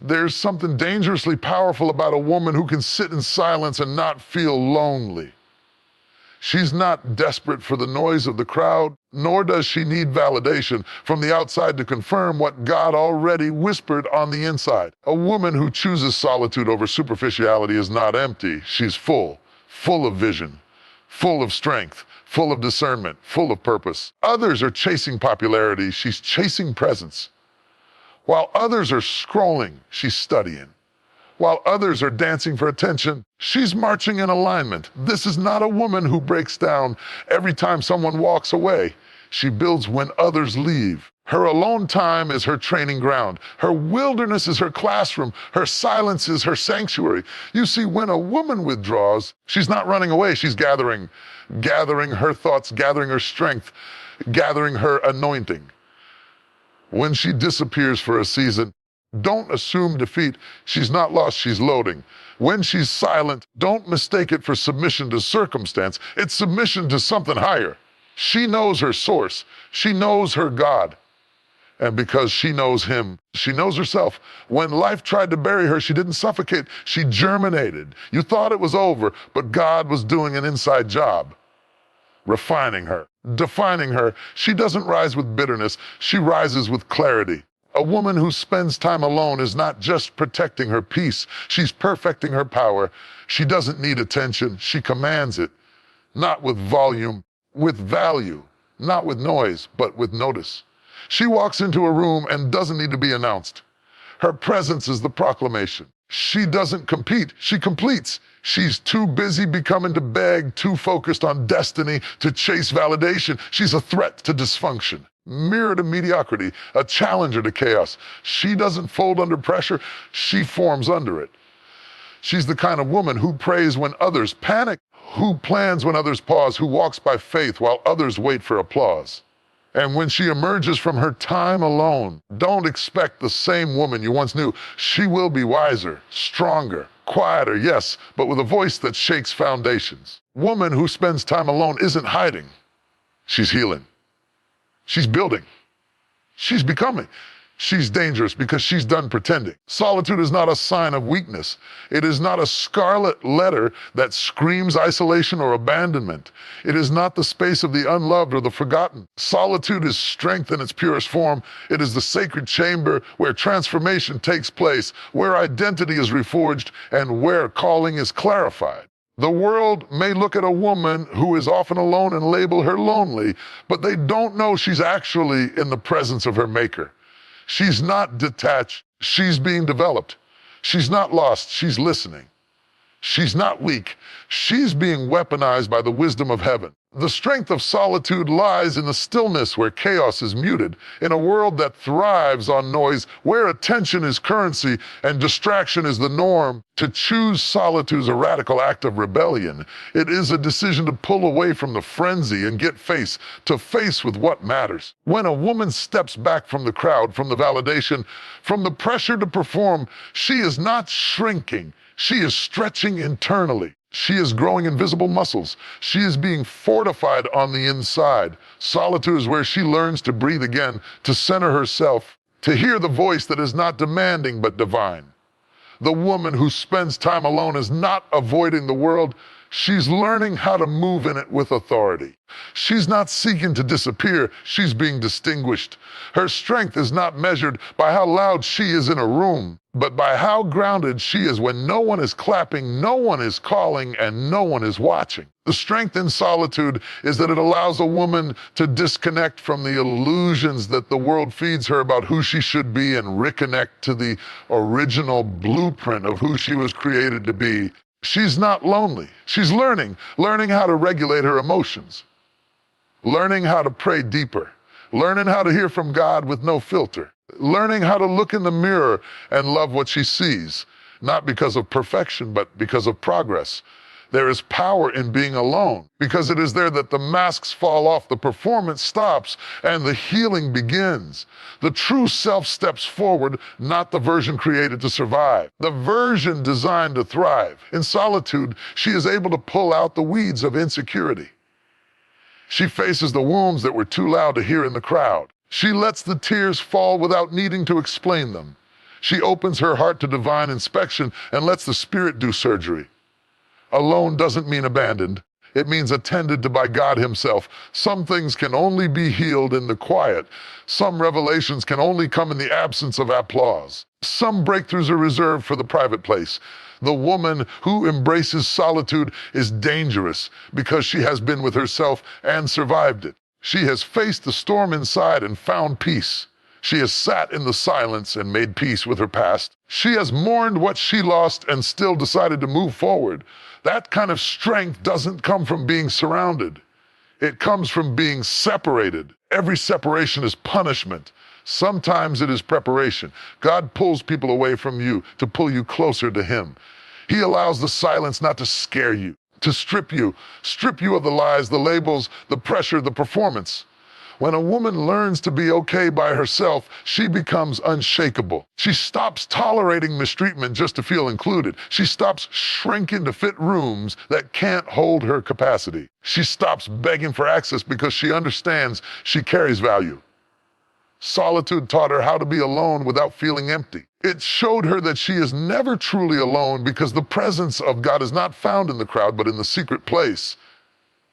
There's something dangerously powerful about a woman who can sit in silence and not feel lonely. She's not desperate for the noise of the crowd, nor does she need validation from the outside to confirm what God already whispered on the inside. A woman who chooses solitude over superficiality is not empty. She's full of vision, full of strength, full of discernment, full of purpose. Others are chasing popularity. She's chasing presence. While others are scrolling, she's studying. While others are dancing for attention, she's marching in alignment. This is not a woman who breaks down every time someone walks away. She builds when others leave. Her alone time is her training ground. Her wilderness is her classroom. Her silence is her sanctuary. You see, when a woman withdraws, she's not running away. She's gathering her thoughts, gathering her strength, gathering her anointing. When she disappears for a season, don't assume defeat. She's not lost, she's loading. When she's silent, don't mistake it for submission to circumstance. It's submission to something higher. She knows her source. She knows her God. And because she knows him, she knows herself. When life tried to bury her, she didn't suffocate. She germinated. You thought it was over, but God was doing an inside job, refining her, defining her. She doesn't rise with bitterness. She rises with clarity. A woman who spends time alone is not just protecting her peace, she's perfecting her power. She doesn't need attention, she commands it. Not with volume, with value. Not with noise, but with notice. She walks into a room and doesn't need to be announced. Her presence is the proclamation. She doesn't compete, she completes. She's too busy becoming to beg, too focused on destiny to chase validation. She's a threat to dysfunction. Mirror to mediocrity, a challenger to chaos. She doesn't fold under pressure, she forms under it. She's the kind of woman who prays when others panic, who plans when others pause, who walks by faith while others wait for applause. And when she emerges from her time alone, don't expect the same woman you once knew. She will be wiser, stronger, quieter, yes, but with a voice that shakes foundations. Woman who spends time alone isn't hiding. She's healing. She's building. She's becoming. She's dangerous because she's done pretending. Solitude is not a sign of weakness. It is not a scarlet letter that screams isolation or abandonment. It is not the space of the unloved or the forgotten. Solitude is strength in its purest form. It is the sacred chamber where transformation takes place, where identity is reforged, and where calling is clarified. The world may look at a woman who is often alone and label her lonely, but they don't know she's actually in the presence of her maker. She's not detached, she's being developed. She's not lost, she's listening. She's not weak, she's being weaponized by the wisdom of heaven. The strength of solitude lies in the stillness where chaos is muted, in a world that thrives on noise, where attention is currency and distraction is the norm. To choose solitude is a radical act of rebellion. It is a decision to pull away from the frenzy and get face to face with what matters. When a woman steps back from the crowd, from the validation, from the pressure to perform, she is not shrinking, she is stretching internally. She is growing invisible muscles. She is being fortified on the inside. Solitude is where she learns to breathe again, to center herself, to hear the voice that is not demanding but divine. The woman who spends time alone is not avoiding the world. She's learning how to move in it with authority. She's not seeking to disappear, she's being distinguished. Her strength is not measured by how loud she is in a room, but by how grounded she is when no one is clapping, no one is calling, and no one is watching. The strength in solitude is that it allows a woman to disconnect from the illusions that the world feeds her about who she should be and reconnect to the original blueprint of who she was created to be. She's not lonely. She's learning how to regulate her emotions, learning how to pray deeper, learning how to hear from God with no filter, learning how to look in the mirror and love what she sees, not because of perfection, but because of progress. There is power in being alone, because it is there that the masks fall off, the performance stops, and the healing begins. The true self steps forward, not the version created to survive, the version designed to thrive. In solitude, she is able to pull out the weeds of insecurity. She faces the wounds that were too loud to hear in the crowd. She lets the tears fall without needing to explain them. She opens her heart to divine inspection and lets the Spirit do surgery. Alone doesn't mean abandoned. It means attended to by God Himself. Some things can only be healed in the quiet. Some revelations can only come in the absence of applause. Some breakthroughs are reserved for the private place. The woman who embraces solitude is dangerous because she has been with herself and survived it. She has faced the storm inside and found peace. She has sat in the silence and made peace with her past. She has mourned what she lost and still decided to move forward. That kind of strength doesn't come from being surrounded. It comes from being separated. Every separation is punishment. Sometimes it is preparation. God pulls people away from you to pull you closer to Him. He allows the silence not to scare you, to strip you of the lies, the labels, the pressure, the performance. When a woman learns to be okay by herself, she becomes unshakable. She stops tolerating mistreatment just to feel included. She stops shrinking to fit rooms that can't hold her capacity. She stops begging for access because she understands she carries value. Solitude taught her how to be alone without feeling empty. It showed her that she is never truly alone because the presence of God is not found in the crowd, but in the secret place,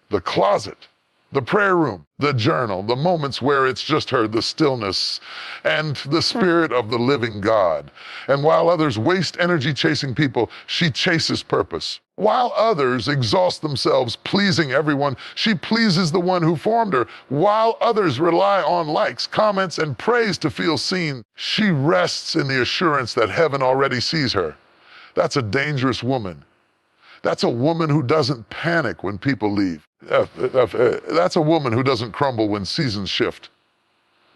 the closet, the prayer room, the journal, the moments where it's just her, the stillness, and the Spirit of the living God. And while others waste energy chasing people, she chases purpose. While others exhaust themselves pleasing everyone, she pleases the one who formed her. While others rely on likes, comments, and praise to feel seen, she rests in the assurance that heaven already sees her. That's a dangerous woman. That's a woman who doesn't panic when people leave. That's a woman who doesn't crumble when seasons shift.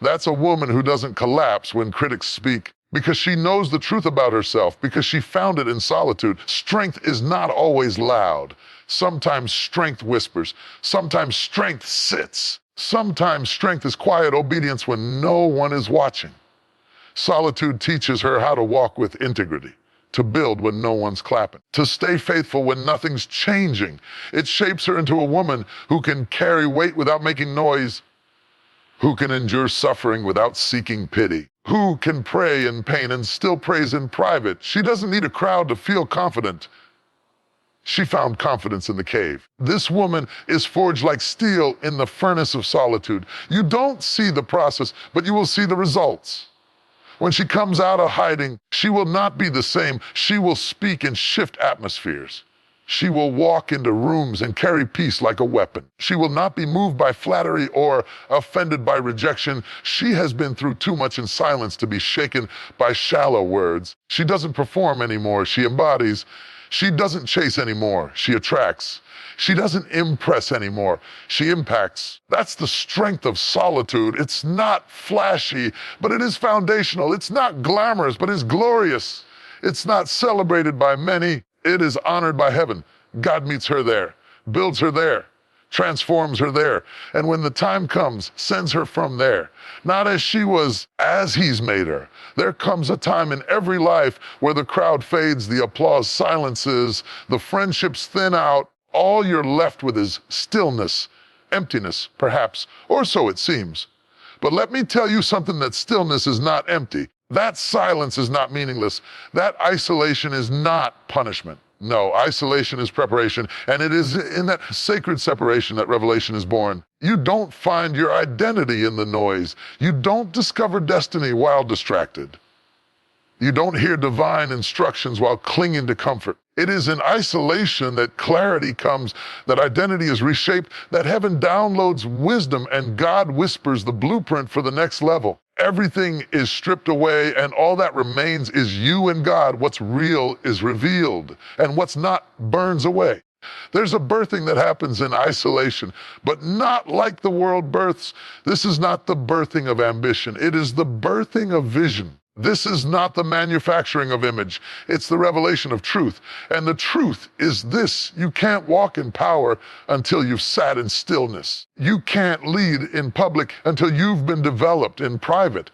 That's a woman who doesn't collapse when critics speak, because she knows the truth about herself, because she found it in solitude. Strength is not always loud. Sometimes strength whispers. Sometimes strength sits. Sometimes strength is quiet obedience when no one is watching. Solitude teaches her how to walk with integrity, to build when no one's clapping, to stay faithful when nothing's changing. It shapes her into a woman who can carry weight without making noise, who can endure suffering without seeking pity, who can pray in pain and still praise in private. She doesn't need a crowd to feel confident. She found confidence in the cave. This woman is forged like steel in the furnace of solitude. You don't see the process, but you will see the results. When she comes out of hiding, she will not be the same. She will speak and shift atmospheres. She will walk into rooms and carry peace like a weapon. She will not be moved by flattery or offended by rejection. She has been through too much in silence to be shaken by shallow words. She doesn't perform anymore. She embodies. She doesn't chase anymore. She attracts. She doesn't impress anymore. She impacts. That's the strength of solitude. It's not flashy, but it is foundational. It's not glamorous, but it's glorious. It's not celebrated by many. It is honored by heaven. God meets her there, builds her there, transforms her there, and when the time comes, sends her from there. Not as she was, as He's made her. There comes a time in every life where the crowd fades, the applause silences, the friendships thin out. All you're left with is stillness, emptiness, perhaps, or so it seems. But let me tell you something, that stillness is not empty. That silence is not meaningless. That isolation is not punishment. No, isolation is preparation, and it is in that sacred separation that revelation is born. You don't find your identity in the noise. You don't discover destiny while distracted. You don't hear divine instructions while clinging to comfort. It is in isolation that clarity comes, that identity is reshaped, that heaven downloads wisdom and God whispers the blueprint for the next level. Everything is stripped away and all that remains is you and God. What's real is revealed and what's not burns away. There's a birthing that happens in isolation, but not like the world births. This is not the birthing of ambition. It is the birthing of vision. This is not the manufacturing of image. It's the revelation of truth. And the truth is this: you can't walk in power until you've sat in stillness. You can't lead in public until you've been developed in private.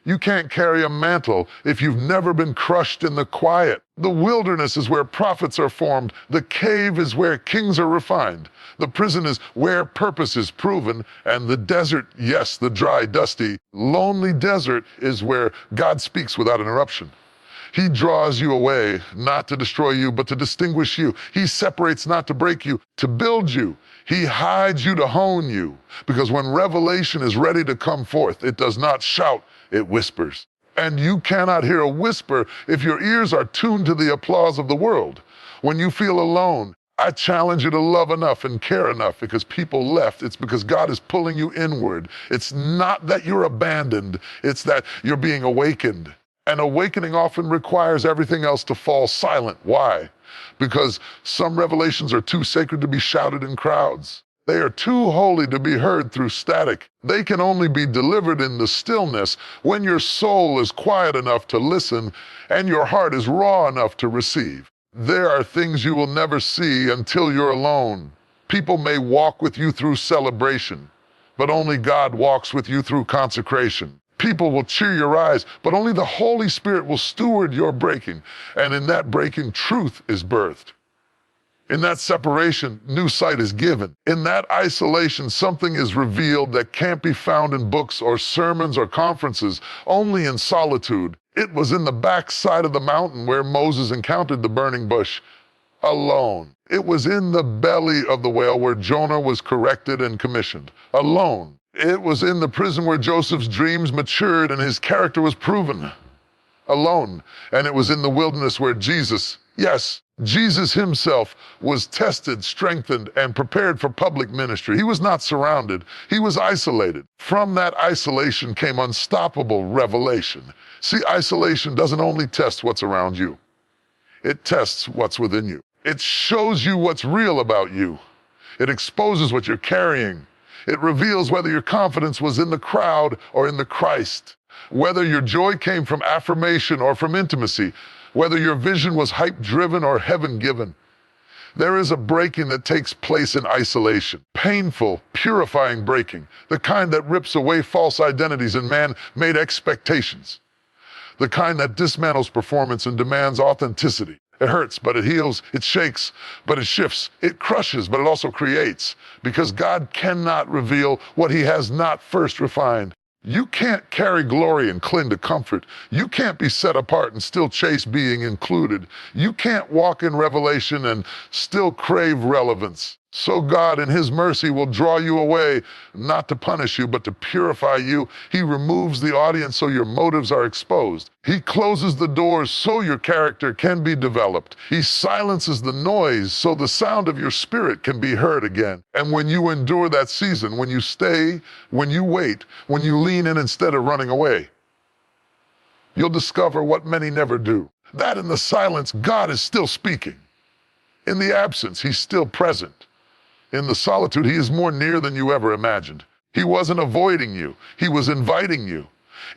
You can't carry a mantle if you've never been crushed in the quiet. The wilderness is where prophets are formed. The cave is where kings are refined. The prison is where purpose is proven. And the desert, yes, the dry, dusty, lonely desert is where God speaks without interruption. He draws you away, not to destroy you, but to distinguish you. He separates not to break you, to build you. He hides you to hone you. Because when revelation is ready to come forth, it does not shout, it whispers. And you cannot hear a whisper if your ears are tuned to the applause of the world. When you feel alone, I challenge you to love enough and care enough, because people left. It's because God is pulling you inward. It's not that you're abandoned. It's that you're being awakened. And awakening often requires everything else to fall silent. Why? Because some revelations are too sacred to be shouted in crowds. They are too holy to be heard through static. They can only be delivered in the stillness when your soul is quiet enough to listen and your heart is raw enough to receive. There are things you will never see until you're alone. People may walk with you through celebration, but only God walks with you through consecration. People will cheer your rise, but only the Holy Spirit will steward your breaking. And in that breaking, truth is birthed. In that separation, new sight is given. In that isolation, something is revealed that can't be found in books or sermons or conferences, only in solitude. It was in the backside of the mountain where Moses encountered the burning bush, alone. It was in the belly of the whale where Jonah was corrected and commissioned, alone. It was in the prison where Joseph's dreams matured and his character was proven, alone. And it was in the wilderness where Jesus, yes, Jesus himself, was tested, strengthened, and prepared for public ministry. He was not surrounded. He was isolated. From that isolation came unstoppable revelation. See, isolation doesn't only test what's around you. It tests what's within you. It shows you what's real about you. It exposes what you're carrying. It reveals whether your confidence was in the crowd or in the Christ, whether your joy came from affirmation or from intimacy, whether your vision was hype-driven or heaven-given. There is a breaking that takes place in isolation, painful, purifying breaking, the kind that rips away false identities and man-made expectations, the kind that dismantles performance and demands authenticity. It hurts, but it heals. It shakes, but it shifts. It crushes, but it also creates. Because God cannot reveal what he has not first refined. You can't carry glory and cling to comfort. You can't be set apart and still chase being included. You can't walk in revelation and still crave relevance. So God, in his mercy, will draw you away, not to punish you, but to purify you. He removes the audience so your motives are exposed. He closes the doors so your character can be developed. He silences the noise so the sound of your spirit can be heard again. And when you endure that season, when you stay, when you wait, when you lean in instead of running away, you'll discover what many never do. That in the silence, God is still speaking. In the absence, he's still present. In the solitude, he is more near than you ever imagined. He wasn't avoiding you. He was inviting you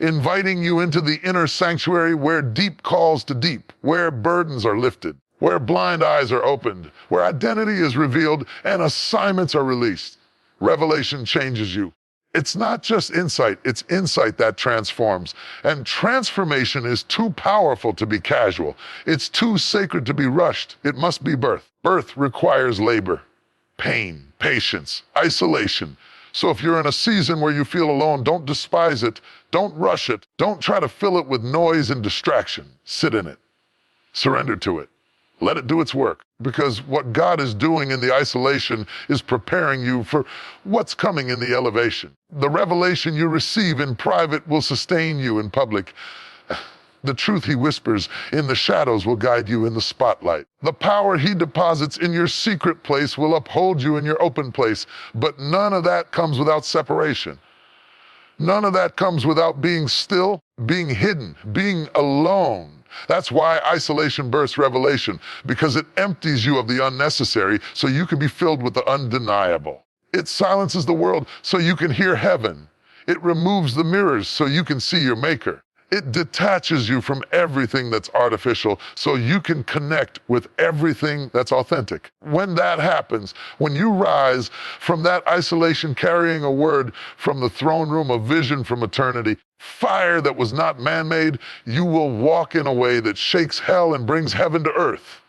into the inner sanctuary where deep calls to deep, where burdens are lifted, where blind eyes are opened, where identity is revealed and assignments are released. Revelation changes you. It's not just insight, it's insight that transforms. And transformation is too powerful to be casual. It's too sacred to be rushed. It must be birth. Birth requires labor, pain, patience, isolation. So if you're in a season where you feel alone, don't despise it. Don't rush it. Don't try to fill it with noise and distraction. Sit in it. Surrender to it. Let it do its work. Because what God is doing in the isolation is preparing you for what's coming in the elevation. The revelation you receive in private will sustain you in public. The truth he whispers in the shadows will guide you in the spotlight. The power he deposits in your secret place will uphold you in your open place. But none of that comes without separation. None of that comes without being still, being hidden, being alone. That's why isolation births revelation, because it empties you of the unnecessary so you can be filled with the undeniable. It silences the world so you can hear heaven. It removes the mirrors so you can see your maker. It detaches you from everything that's artificial so you can connect with everything that's authentic. When that happens, when you rise from that isolation carrying a word from the throne room of vision from eternity, fire that was not man-made, you will walk in a way that shakes hell and brings heaven to earth.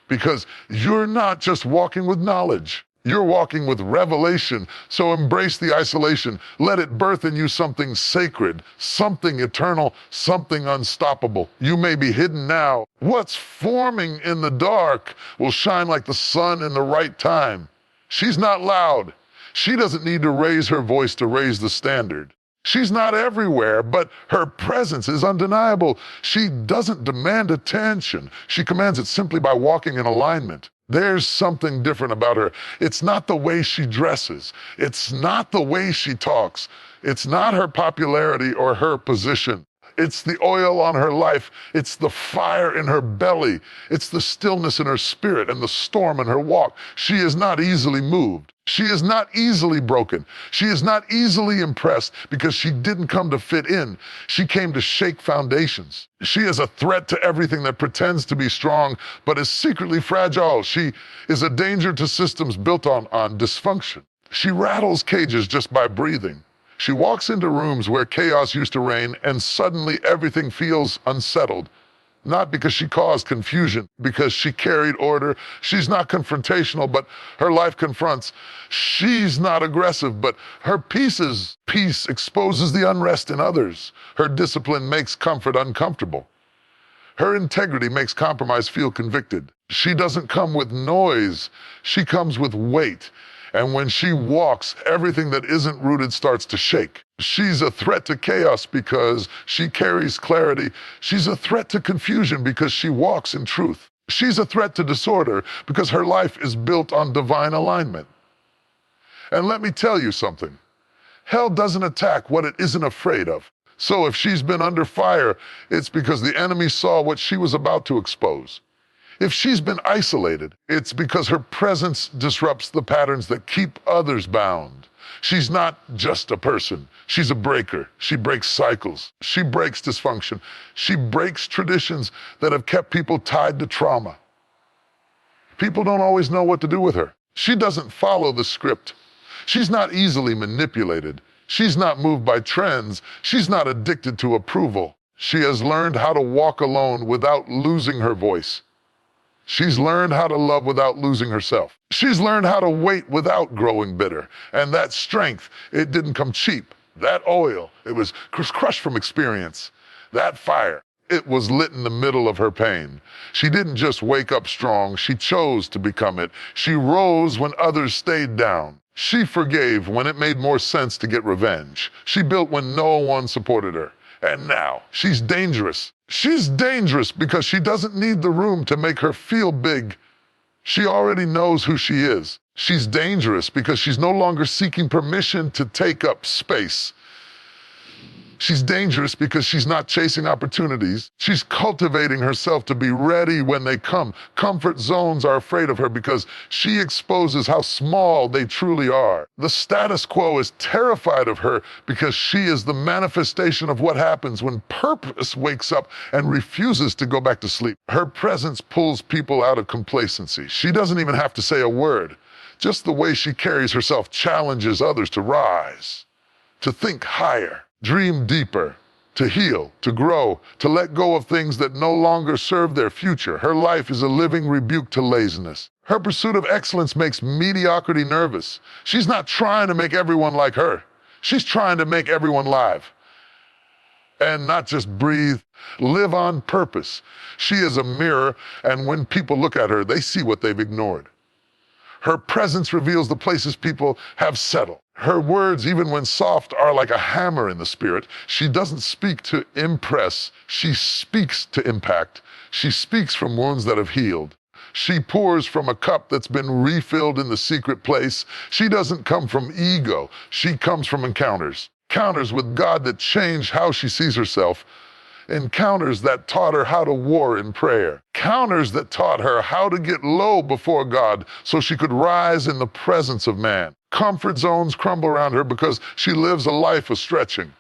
Because you're not just walking with knowledge. You're walking with revelation, so embrace the isolation. Let it birth in you something sacred, something eternal, something unstoppable. You may be hidden now. What's forming in the dark will shine like the sun in the right time. She's not loud. She doesn't need to raise her voice to raise the standard. She's not everywhere, but her presence is undeniable. She doesn't demand attention. She commands it simply by walking in alignment. There's something different about her. It's not the way she dresses. It's not the way she talks. It's not her popularity or her position. It's the oil on her life. It's the fire in her belly. It's the stillness in her spirit and the storm in her walk. She is not easily moved. She is not easily broken. She is not easily impressed because she didn't come to fit in. She came to shake foundations. She is a threat to everything that pretends to be strong but is secretly fragile. She is a danger to systems built on dysfunction. She rattles cages just by breathing. She walks into rooms where chaos used to reign and suddenly everything feels unsettled. Not because she caused confusion, because she carried order. She's not confrontational, but her life confronts. She's not aggressive, but her peace exposes the unrest in others. Her discipline makes comfort uncomfortable. Her integrity makes compromise feel convicted. She doesn't come with noise. She comes with weight. And when she walks, everything that isn't rooted starts to shake. She's a threat to chaos because she carries clarity. She's a threat to confusion because she walks in truth. She's a threat to disorder because her life is built on divine alignment. And let me tell you something. Hell doesn't attack what it isn't afraid of. So if she's been under fire, it's because the enemy saw what she was about to expose. If she's been isolated, it's because her presence disrupts the patterns that keep others bound. She's not just a person. She's a breaker. She breaks cycles. She breaks dysfunction. She breaks traditions that have kept people tied to trauma. People don't always know what to do with her. She doesn't follow the script. She's not easily manipulated. She's not moved by trends. She's not addicted to approval. She has learned how to walk alone without losing her voice. She's learned how to love without losing herself. She's learned how to wait without growing bitter. And that strength, it didn't come cheap. That oil, it was crushed from experience. That fire, it was lit in the middle of her pain. She didn't just wake up strong, she chose to become it. She rose when others stayed down. She forgave when it made more sense to get revenge. She built when no one supported her. And now, she's dangerous. She's dangerous because she doesn't need the room to make her feel big. She already knows who she is. She's dangerous because she's no longer seeking permission to take up space. She's dangerous because she's not chasing opportunities. She's cultivating herself to be ready when they come. Comfort zones are afraid of her because she exposes how small they truly are. The status quo is terrified of her because she is the manifestation of what happens when purpose wakes up and refuses to go back to sleep. Her presence pulls people out of complacency. She doesn't even have to say a word. Just the way she carries herself challenges others to rise, to think higher, dream deeper, to heal, to grow, to let go of things that no longer serve their future. Her life is a living rebuke to laziness. Her pursuit of excellence makes mediocrity nervous. She's not trying to make everyone like her. She's trying to make everyone live. And not just breathe, live on purpose. She is a mirror, and when people look at her, they see what they've ignored. Her presence reveals the places people have settled. Her words, even when soft, are like a hammer in the spirit. She doesn't speak to impress. She speaks to impact. She speaks from wounds that have healed. She pours from a cup that's been refilled in the secret place. She doesn't come from ego. She comes from encounters. Encounters with God that change how she sees herself. Encounters that taught her how to war in prayer. Encounters that taught her how to get low before God so she could rise in the presence of man. Comfort zones crumble around her because she lives a life of stretching.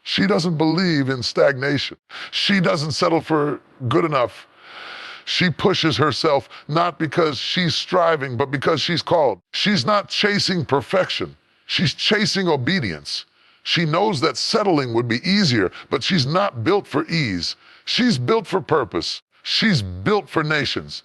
She doesn't believe in stagnation. She doesn't settle for good enough. She pushes herself not because she's striving, but because she's called. She's not chasing perfection. She's chasing obedience. She knows that settling would be easier, but she's not built for ease. She's built for purpose. She's built for nations.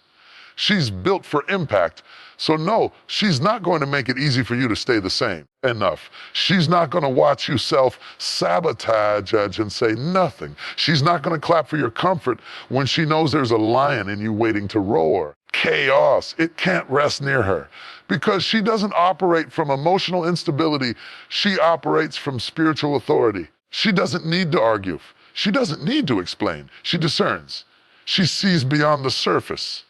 She's built for impact. So no, she's not going to make it easy for you to stay the same. Enough. She's not going to watch you self-sabotage and say nothing. She's not going to clap for your comfort when she knows there's a lion in you waiting to roar. Chaos, it can't rest near her because she doesn't operate from emotional instability. She operates from spiritual authority. She doesn't need to argue. She doesn't need to explain. She discerns. She sees beyond the surface.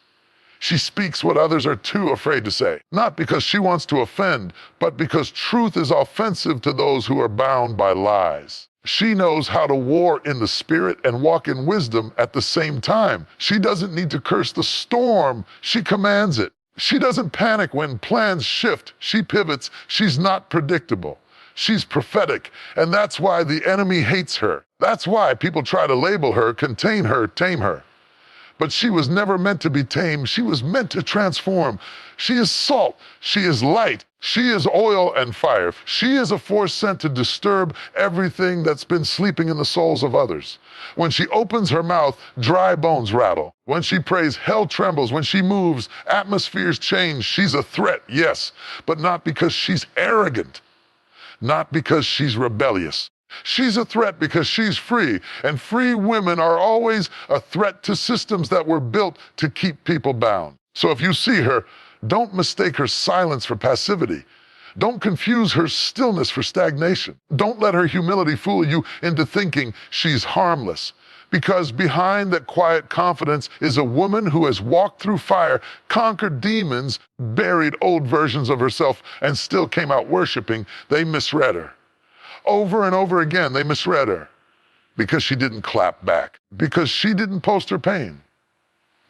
She speaks what others are too afraid to say, not because she wants to offend, but because truth is offensive to those who are bound by lies. She knows how to war in the spirit and walk in wisdom at the same time. She doesn't need to curse the storm. She commands it. She doesn't panic when plans shift. She pivots. She's not predictable. She's prophetic, and that's why the enemy hates her. That's why people try to label her, contain her, tame her. But she was never meant to be tamed. She was meant to transform. She is salt. She is light. She is oil and fire. She is a force sent to disturb everything that's been sleeping in the souls of others. When she opens her mouth, dry bones rattle. When she prays, hell trembles. When she moves, atmospheres change. She's a threat, yes, but not because she's arrogant, not because she's rebellious. She's a threat because she's free, and free women are always a threat to systems that were built to keep people bound. So if you see her, don't mistake her silence for passivity. Don't confuse her stillness for stagnation. Don't let her humility fool you into thinking she's harmless. Because behind that quiet confidence is a woman who has walked through fire, conquered demons, buried old versions of herself, and still came out worshiping. They misread her. Over and over again, they misread her because she didn't clap back, because she didn't post her pain,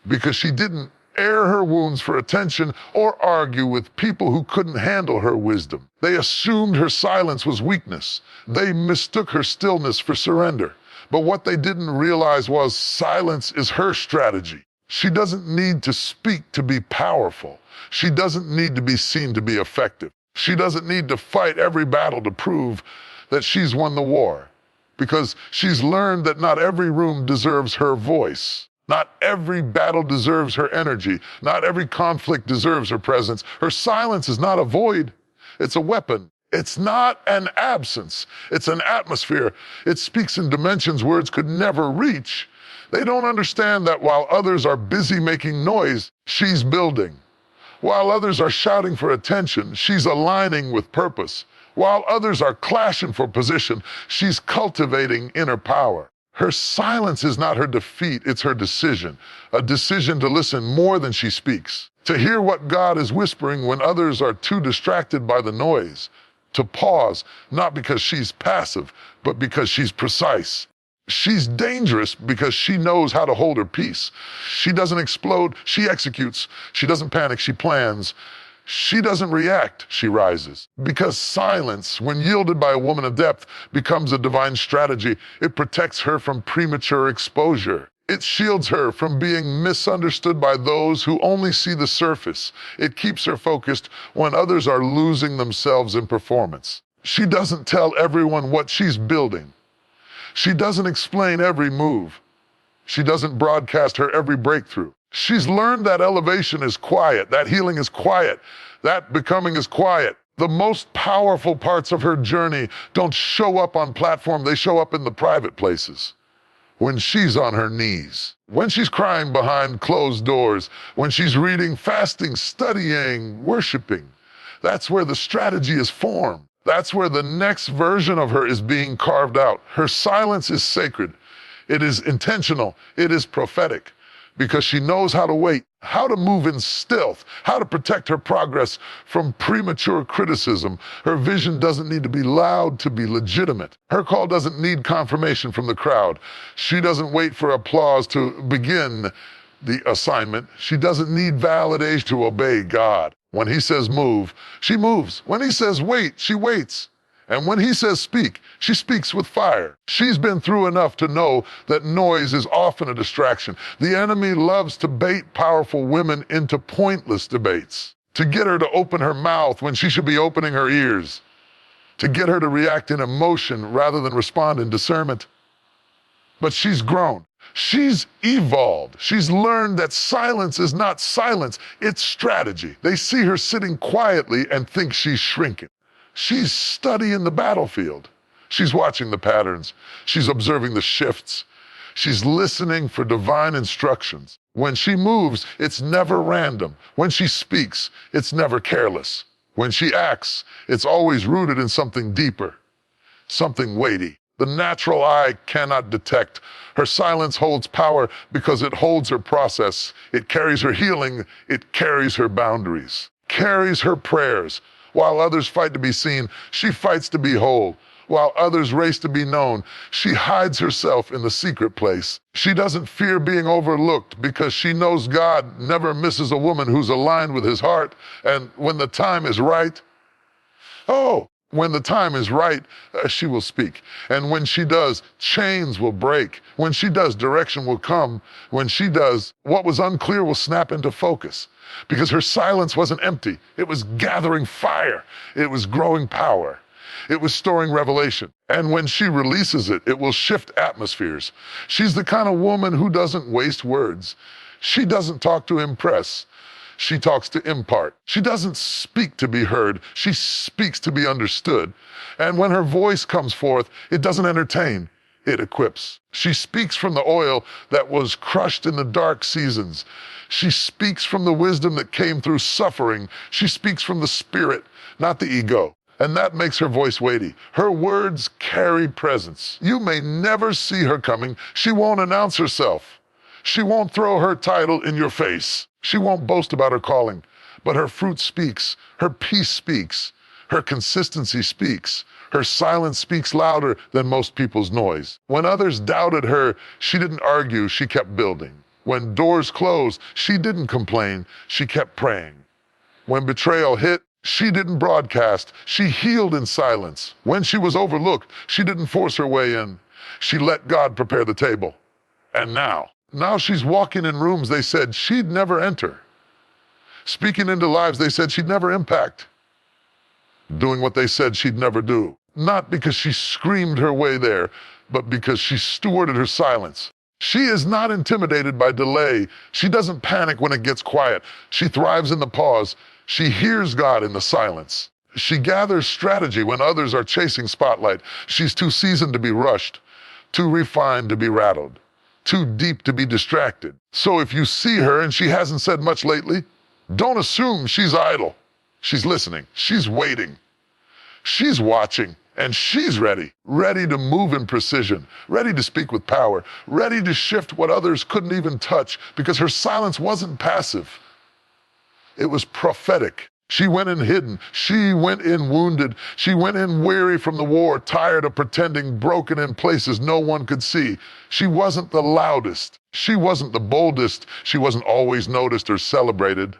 because she didn't air her wounds for attention or argue with people who couldn't handle her wisdom. They assumed her silence was weakness. They mistook her stillness for surrender. But what they didn't realize was silence is her strategy. She doesn't need to speak to be powerful. She doesn't need to be seen to be effective. She doesn't need to fight every battle to prove that she's won the war, because she's learned that not every room deserves her voice. Not every battle deserves her energy. Not every conflict deserves her presence. Her silence is not a void. It's a weapon. It's not an absence. It's an atmosphere. It speaks in dimensions words could never reach. They don't understand that while others are busy making noise, she's building. While others are shouting for attention, she's aligning with purpose. While others are clashing for position, she's cultivating inner power. Her silence is not her defeat, it's her decision. A decision to listen more than she speaks. To hear what God is whispering when others are too distracted by the noise. To pause, not because she's passive, but because she's precise. She's dangerous because she knows how to hold her peace. She doesn't explode, she executes. She doesn't panic, she plans. She doesn't react, she rises. Because silence, when yielded by a woman of depth, becomes a divine strategy. It protects her from premature exposure. It shields her from being misunderstood by those who only see the surface. It keeps her focused when others are losing themselves in performance. She doesn't tell everyone what she's building. She doesn't explain every move. She doesn't broadcast her every breakthrough. She's learned that elevation is quiet, that healing is quiet, that becoming is quiet. The most powerful parts of her journey don't show up on platform, they show up in the private places. When she's on her knees, when she's crying behind closed doors, when she's reading, fasting, studying, worshiping. That's where the strategy is formed. That's where the next version of her is being carved out. Her silence is sacred. It is intentional. It is prophetic. Because she knows how to wait, how to move in stealth, how to protect her progress from premature criticism. Her vision doesn't need to be loud to be legitimate. Her call doesn't need confirmation from the crowd. She doesn't wait for applause to begin the assignment. She doesn't need validation to obey God. When he says move, she moves. When he says wait, she waits. And when he says speak, she speaks with fire. She's been through enough to know that noise is often a distraction. The enemy loves to bait powerful women into pointless debates, to get her to open her mouth when she should be opening her ears, to get her to react in emotion rather than respond in discernment. But she's grown. She's evolved. She's learned that silence is not silence, it's strategy. They see her sitting quietly and think she's shrinking. She's studying the battlefield. She's watching the patterns. She's observing the shifts. She's listening for divine instructions. When she moves, it's never random. When she speaks, it's never careless. When she acts, it's always rooted in something deeper, something weighty. The natural eye cannot detect. Her silence holds power because it holds her process. It carries her healing. It carries her boundaries, carries her prayers. While others fight to be seen, she fights to be whole. While others race to be known, she hides herself in the secret place. She doesn't fear being overlooked because she knows God never misses a woman who's aligned with his heart. And when the time is right, when the time is right, she will speak. And when she does, chains will break. When she does, direction will come. When she does, what was unclear will snap into focus. Because her silence wasn't empty. It was gathering fire. It was growing power. It was storing revelation. And when she releases it, it will shift atmospheres. She's the kind of woman who doesn't waste words. She doesn't talk to impress. She talks to impart. She doesn't speak to be heard. She speaks to be understood. And when her voice comes forth, it doesn't entertain. It equips. She speaks from the oil that was crushed in the dark seasons. She speaks from the wisdom that came through suffering. She speaks from the spirit, not the ego. And that makes her voice weighty. Her words carry presence. You may never see her coming. She won't announce herself. She won't throw her title in your face. She won't boast about her calling. But her fruit speaks. Her peace speaks. Her consistency speaks. Her silence speaks louder than most people's noise. When others doubted her, she didn't argue, she kept building. When doors closed, she didn't complain, she kept praying. When betrayal hit, she didn't broadcast, she healed in silence. When she was overlooked, she didn't force her way in. She let God prepare the table. And now she's walking in rooms they said she'd never enter. Speaking into lives they said she'd never impact. Doing what they said she'd never do. Not because she screamed her way there, but because she stewarded her silence. She is not intimidated by delay. She doesn't panic when it gets quiet. She thrives in the pause. She hears God in the silence. She gathers strategy when others are chasing spotlight. She's too seasoned to be rushed, too refined to be rattled, too deep to be distracted. So if you see her and she hasn't said much lately, don't assume she's idle. She's listening. She's waiting. She's watching. And she's ready to move in precision, ready to speak with power, ready to shift what others couldn't even touch, because her silence wasn't passive. It was prophetic. She went in hidden. She went in wounded. She went in weary from the war, tired of pretending, broken in places no one could see. She wasn't the loudest. She wasn't the boldest. She wasn't always noticed or celebrated.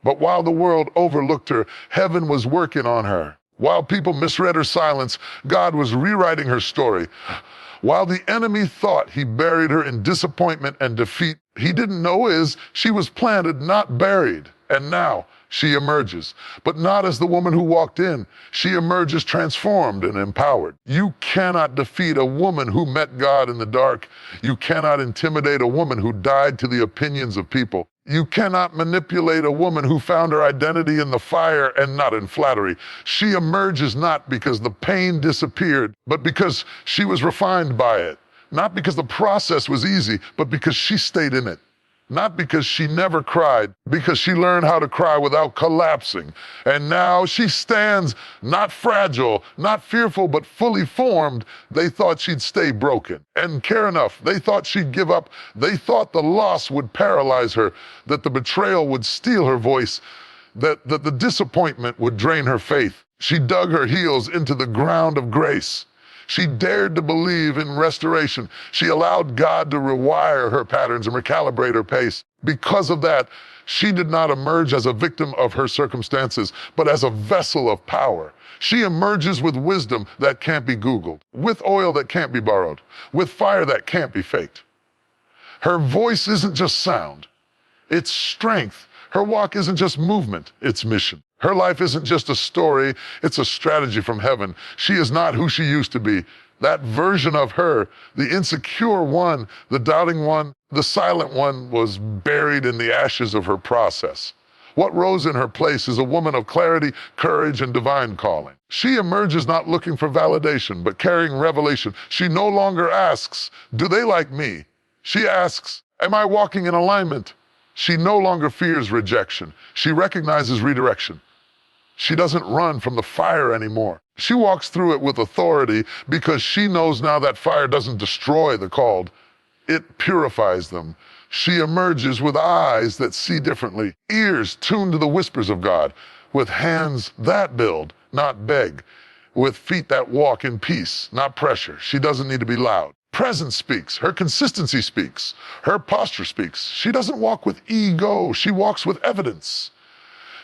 But while the world overlooked her, heaven was working on her. While people misread her silence, God was rewriting her story. While the enemy thought he buried her in disappointment and defeat, he didn't know she was planted, not buried. And now she emerges, but not as the woman who walked in. She emerges transformed and empowered. You cannot defeat a woman who met God in the dark. You cannot intimidate a woman who died to the opinions of people. You cannot manipulate a woman who found her identity in the fire and not in flattery. She emerges not because the pain disappeared, but because she was refined by it. Not because the process was easy, but because she stayed in it. Not because she never cried, because she learned how to cry without collapsing. And now she stands not fragile, not fearful, but fully formed. They thought she'd stay broken and care enough. They thought she'd give up. They thought the loss would paralyze her, that the betrayal would steal her voice, that the disappointment would drain her faith. She dug her heels into the ground of grace. She dared to believe in restoration. She allowed God to rewire her patterns and recalibrate her pace. Because of that, she did not emerge as a victim of her circumstances, but as a vessel of power. She emerges with wisdom that can't be Googled, with oil that can't be borrowed, with fire that can't be faked. Her voice isn't just sound, it's strength. Her walk isn't just movement, it's mission. Her life isn't just a story, it's a strategy from heaven. She is not who she used to be. That version of her, the insecure one, the doubting one, the silent one, was buried in the ashes of her process. What rose in her place is a woman of clarity, courage, and divine calling. She emerges not looking for validation, but carrying revelation. She no longer asks, do they like me? She asks, am I walking in alignment? She no longer fears rejection. She recognizes redirection. She doesn't run from the fire anymore. She walks through it with authority because she knows now that fire doesn't destroy the called, it purifies them. She emerges with eyes that see differently, ears tuned to the whispers of God, with hands that build, not beg, with feet that walk in peace, not pressure. She doesn't need to be loud. Presence speaks, her consistency speaks, her posture speaks. She doesn't walk with ego, she walks with evidence.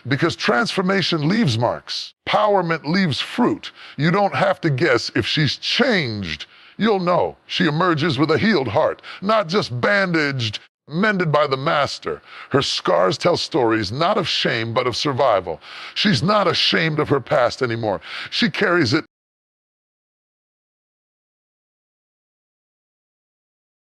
Because transformation leaves marks, empowerment leaves fruit. You don't have to guess if she's changed. You'll know. She emerges with a healed heart, not just bandaged, mended by the master. Her scars tell stories not of shame, but of survival. She's not ashamed of her past anymore. She carries it